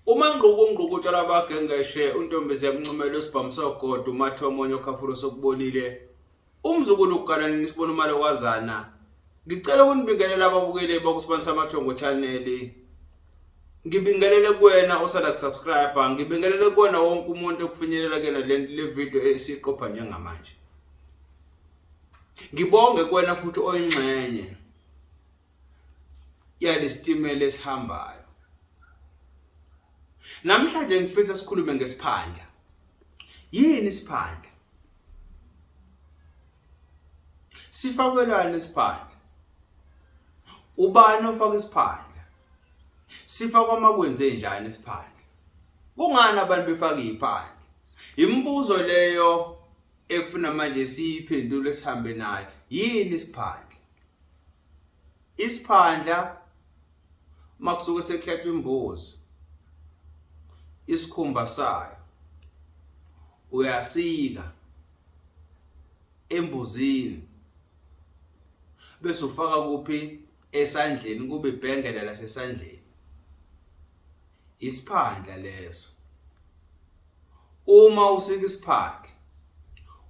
Uma ngquku utshela abagengeshe untombezi yamncumela usibhamso godo umathe omonye okhafulo sokubonile umzukulu uganana nisibona umalo kwazana. Ngicela ukunibingelela ababukeli bokusibonisa amathongo channel. Ngibingelele kuwena osanda kusubscribe, ngibingelele kuwena wonke umuntu okufinyelela kena le video esiqopha njengamanje. Ngibonge kuwena futhi oyingxenye yalesitimela esihambayo. Namhlanje ngifisa sikhulume ngesiphandla. Yini isiphandla? Sifakwelana isiphandla. Ubani ofaka isiphandla? Sifakwa makwenze njani isiphandla? Kungani abantu befaka iziphandla? Imibuzo leyo ekufuna manje siyiphendule sihambe nayo. Yini isiphandla? Isiphandla makusuke sekuhlathwa imbuzi, isikhumba sayo uyasika embuzini bese ufaka kuphi esandleni, kube ibhengela lasesandleni. Isiphandla leso. Uma usika isiphandla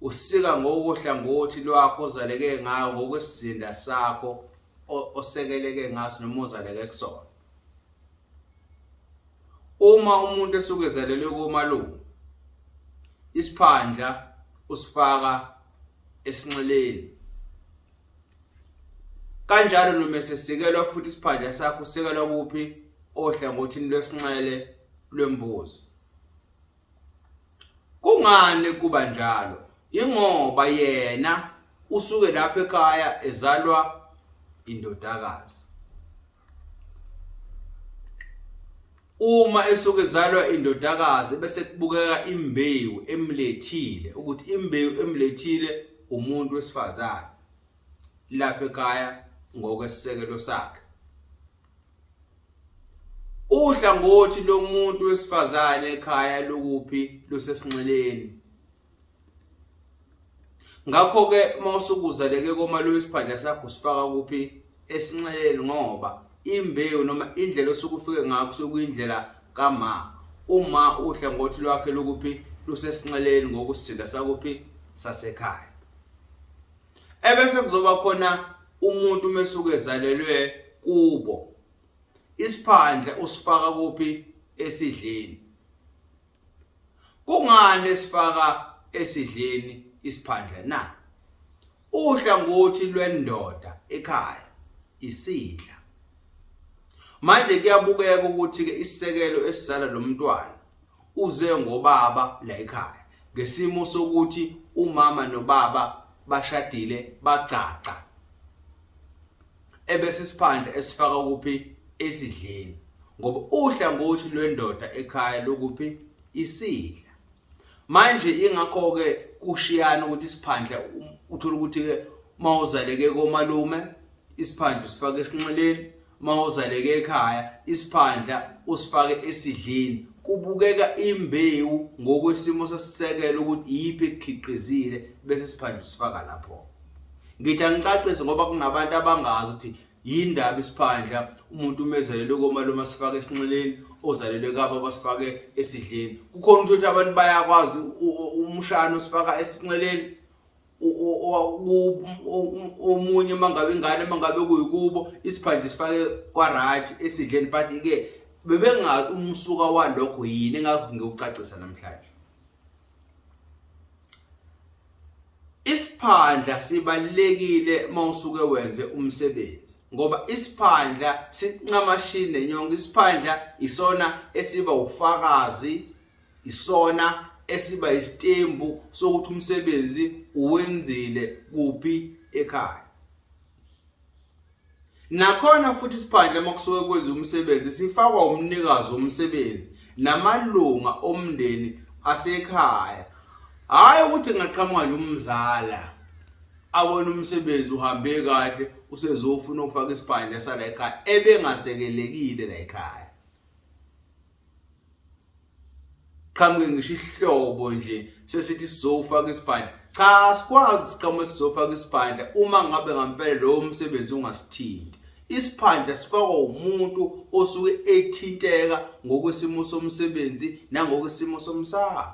usika ngokuhlangothi lwakho ozaleke ngayo, ngokwesizinda sakho osekeleke ngaso noma ozaleke kusona. Uma umuntu esuke ezalelwe komalume, isiphandla usifaka esinxeleni. Kanjalo noma sesikelwa futhi isiphandla sakho usikelwa kuphi? Ohlangothini lwesinxele lwembuzi. Kungani kuba njalo? Ingoba yena usuke lapha ekhaya ezalwa indodakazi. Uma esuke ezalwa indodakazi bese kubukeka imbewu emlethile, ukuthi imbewu emlethile umuntu wesifazane lapha ekhaya ngokwesisekelo sakhe. Uhlangothi lomuntu wesifazane ekhaya lokuphi? Lusesinxeleni. Ngakho ke mawusukuzaleke komalume isiphandla sakho usifaka kuphi? Esinxeleni, ngoba imbewu noma indlela osuke ufike ngakho sokuyindlela kama. Uma uhlangothi lwakhe lokuphi? Lusesinxeleni ngokusinda sakuphi? Sasekhaya. Ebese kuzoba khona umuntu mesuke ezalelwe kubo, isiphandla usifaka kuphi? Esidleni. Kungani esifaka esidleni isiphandla na? Uhlangothi lwendoda ekhaya isidla. Manje kuyabukeka ukuthi ke isisekelo esizala lo mntwana uze ngobaba la ekhaya, ngesimo sokuthi umama nobaba bashadile bacaca. Ebese isiphandla esifaka kuphi? Esidleni, ngoba uhlangothi lwendoda ekhaya lokuphi? Isidla. Manje ingakho ke kushiyana ukuthi isiphandla uthola ukuthi ke mawuzaleke komalume isiphandla usifaka esinxeleni, mawuzaleke ekhaya isiphandla usifake esidleni. Kubukeka imbewu ngokwesimo sesisekelo ukuthi yipi ekukhiqizile bese isiphandla usifaka lapho. Ngithi angicacise ngoba kunabantu abangazi ukuthi yindaba isiphandla umuntu umezalelwe komalume asifake esinxeleni, ozalelwe kabo basifake esidleni. Kukhona ukuthi abantu bayakwazi umshana usifaka esinxeleni, omunye mangabe ingane mangabe kuyikubo isiphandla sifake kwa right esidleni, but ke bebengazi umsuka walokho yini. Engakho ngikucacisa namhlanje. Isiphandla sibalekile mawusuke wenze umsebenzi, ngoba isiphandla sincamashini nenyongo. Isiphandla isona esiba ufakazi, isona esiba isitembu sokuthi umsebenzi uwenzile kuphi? Ekhaya. Nakhona futhi isiphandla makusuke kwenza umsebenzi sifakwa umnikazi womsebenzi namalunga omndeni asekhaya. Hayi ukuthi ngaqhamuka nje umzala abona umsebenzi uhambe kahle usezofuna ukufaka isiphandla sala ekhaya ebengasekelekile la ekhaya. Qhamuke ngisho ihlobo nje sesithi sizofaka isiphandla. Cha, sikwazi siqhamuke sizofaka isiphandla uma ngabe ngempela lo umsebenzi ungasithinti. Isiphandla sifakwa umuntu osuke ethinteka ngokwesimo somsebenzi nangokwesimo somsamo.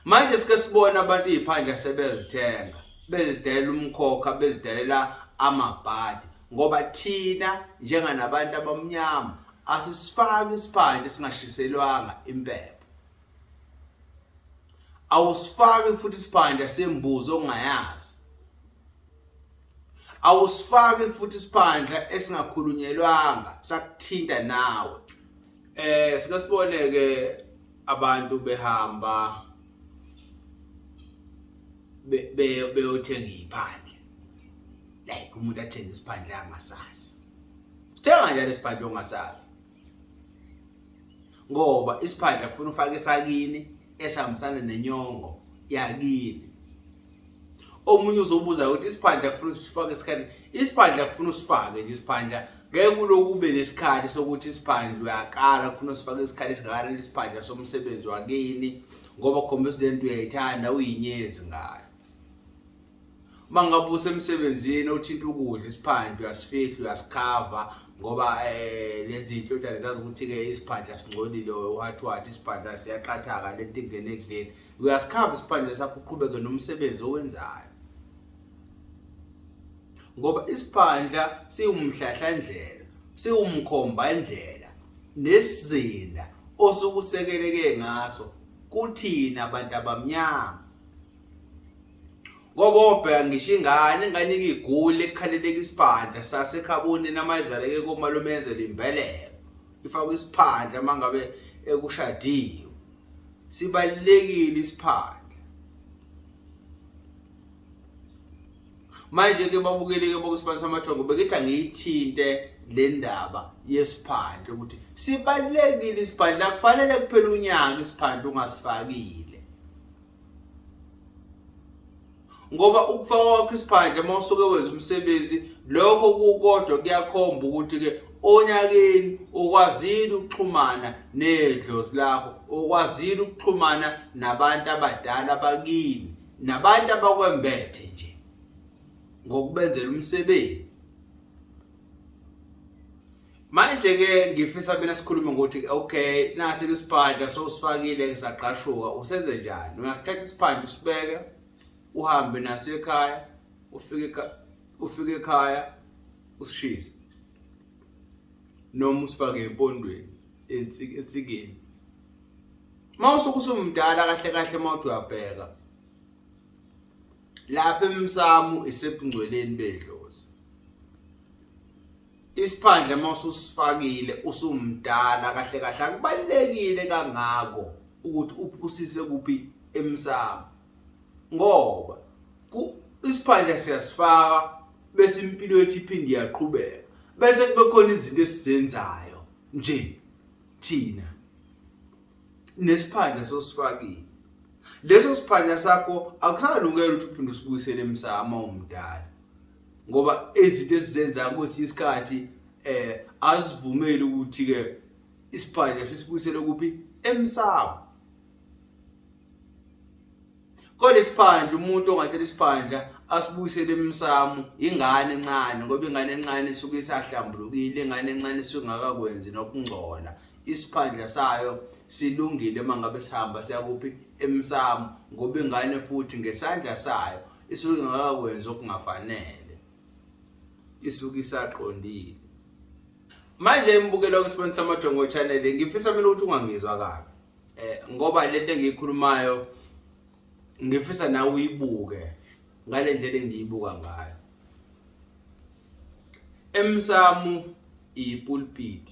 Manje sike sibona abantu iziphandla sebezithenga, bezidalela umkhokha, bezidalela amabhadi ngoba thina njenganabantu abamnyama asisifaki isiphandla singashiselwanga impepho. Awusifaki futhi isiphandla sembuzi ongayazi. Awusifaki futhi isiphandla esingakhulunyelwanga sakuthinta nawe. Sike sibone ke abantu behamba beyothenga iziphandla. Like umuntu athenga isiphandla angasazi. Sithenga njalo isiphandla ongasazi. Ngoba isiphandla kufuna ufake esakini esihambisana nenyongo yakini. Omunye uzobuza ukuthi isiphandla kufuna usifake isikhathi. Isiphandla kufuna usifake nje isiphandla. Ngeke kulokube nesikhathi sokuthi isiphandla uyakala kufuna usifake isikhathi esingakanani isiphandla somsebenzi wakini ngoba khombisa lento uyayithanda uyinyezi ngayo. Mangabusa emsebenzini uthinta ukudla isiphandla uyasifihla uyasikhava ngoba lezi zinto uyazazi ukuthi ke isiphandla singcolile wathi isiphandla siyaqhathaka lento ingene ekudleni. Uyasikhava isiphandla sakho uqhubeke nomsebenzi owenzayo. Ngoba isiphandla siwumhlahlandlela, siwumkhombandlela nesizinda osukusekeleke ngaso kuthina abantu abamnyama. Ngoba obheka ngisho ingane igule ekukhaleleka isiphandla sasekhaboni namayizaleke komalume yenzele imbeleko ifakwe isiphandla mangabe ekushadiwe. Sibalekile isiphandla. Manje ke babukeli ke bokusiphandla samathongo bekithi angiyithinte le ndaba yesiphandla ukuthi sibalekile isiphandla kufanele kuphela unyaka isiphandla ungasifakile. Ngoba ukufaka kwakho isiphandla mawusuke wenza umsebenzi lokho kukodwa kuyakhomba ukuthi ke onyakeni okwazile ukuxhumana nedlozi lakho, okwazile ukuxhumana nabantu abadala bakini, nabantu abakwembethe nje ngokubenzela umsebenzi. Manje ke ngifisa mina sikhulume ngokuthi okay nasi isiphandla sosifakile ngisaqashuka usenze njani? Uyasithatha isiphandla usibeke uhambe naso ekhaya ufike ekhaya usishise noma usifake empondweni etsikeni. Mawusuke usumdala kahle kahle mawuthi uyabheka lapha emsamo isebungcweleni bedlozi. Isiphandla mawususifakile usumdala kahle kahle akubalekile kangako ukuthi uphusise kuphi emsamo. Ngoba isiphandla siyasifaka bese impilo yethu iphinde iyaqhubeka bese kube khona izinto esizenzayo nje thina nesiphandla sosifakile. Leso siphandla sakho akusalungela ukuthi uphinde usibuyisele emsamo umdala ngoba izinto esizenza kwesisikhathi azivumeli ukuthi ke isiphandla sisibuyisele kuphi emsamo. Kodwa isiphandla umuntu ongathela isiphandla asibuyisele emsamo ingane encane ngoba ingane encane isuke isahlambulukile, ingane encane isuke ngakakwenzi nokungcola. Isiphandla sayo silungile mangabe sihamba siyakuphi emsamo ngoba ingane futhi ngesandla sayo isuke ngakakwenzi okungafanele, isuke isaqondile. Manje imbukelo kwesibonisa samathongo channel ngifisa mina ukuthi ungangizwa kabi ngoba lento engiyikhulumayo ngifisa nawe uyibuke ngale ndlela engiyibuka ngayo. Emsamo ipulpit,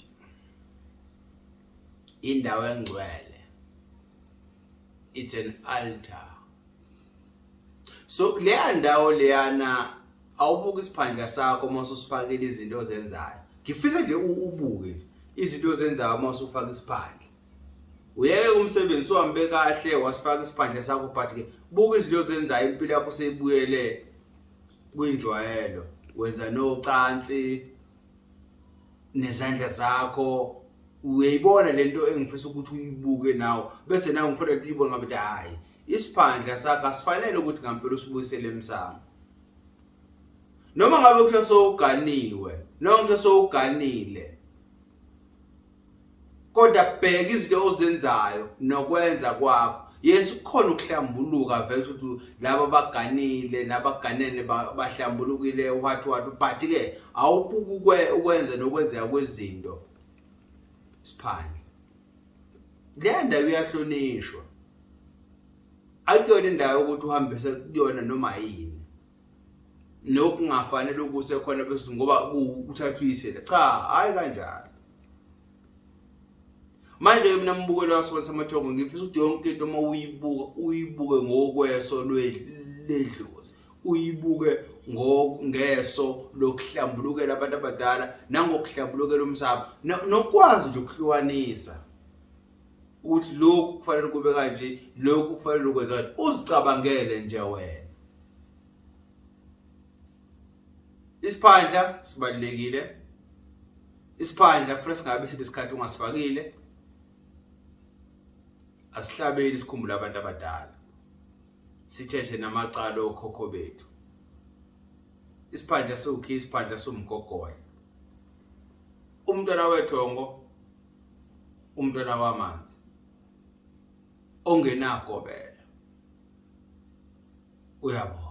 indawo engcwele, it's an altar. So leya ndawo leyana awubuka isiphandla sakho mawususifakile izinto ozenzayo. Ngifisa nje ubuke izinto ozenzayo mawusufaka isiphandla. Uyeke umsebenzi uhambe kahle wasifaka isiphandla sakho but ke buka izinto ozenzayo impilo yakho seyibuyele kwinjwayelo. Wenza nocansi nezandla zakho. Uyayibona lento engifisa ukuthi uyibuke nawe bese nawe ngifuna ukuyibona ngabe hayi isiphandla sakho asifanele ukuthi ngempela usibuyisele emsamo. noma ngabe kuthiwa sowuganiwe noma kuthiwa sowuganile, kodwa bheka izinto ozenzayo nokwenza kwakho. Yes, kukhona ukuhlambuluka vele ukuthi laba baganile nabaganene bahlambulukile what but ke awubuke ukwenza nokwenzeka kwezinto. Isiphandla le ndawo iyahlonishwa, akuyona indawo ukuthi uhambe sekuyona noma yini nokungafanele ukuse khona bese ngoba uthatha uyisela, cha hayi kanjalo. Manje mina mbukelo wasibona samathongo ngifisa ukuthi yonke into uma uyibuke ngokweso ledlozi, uyibuke ngeso lokuhlambulukela abantu abadala nangokuhlambulukela umsaba, nokwazi nje ukuhlukanisa ukuthi lokhu kufanele kube kanje, lokhu kufanele ukwenza kanje, uzicabangele nje wena. Isiphandla sibalekile, isiphandla kufanele singabe silesikhathi ungasifakile. Asihlabeli sikhumbula abantu abadala, sithethe namacala okhokho bethu. Isiphandla sokhi, isiphandla somgogola, umntwana wethongo, umntwana wamanzi ongenagobela. Uyabo.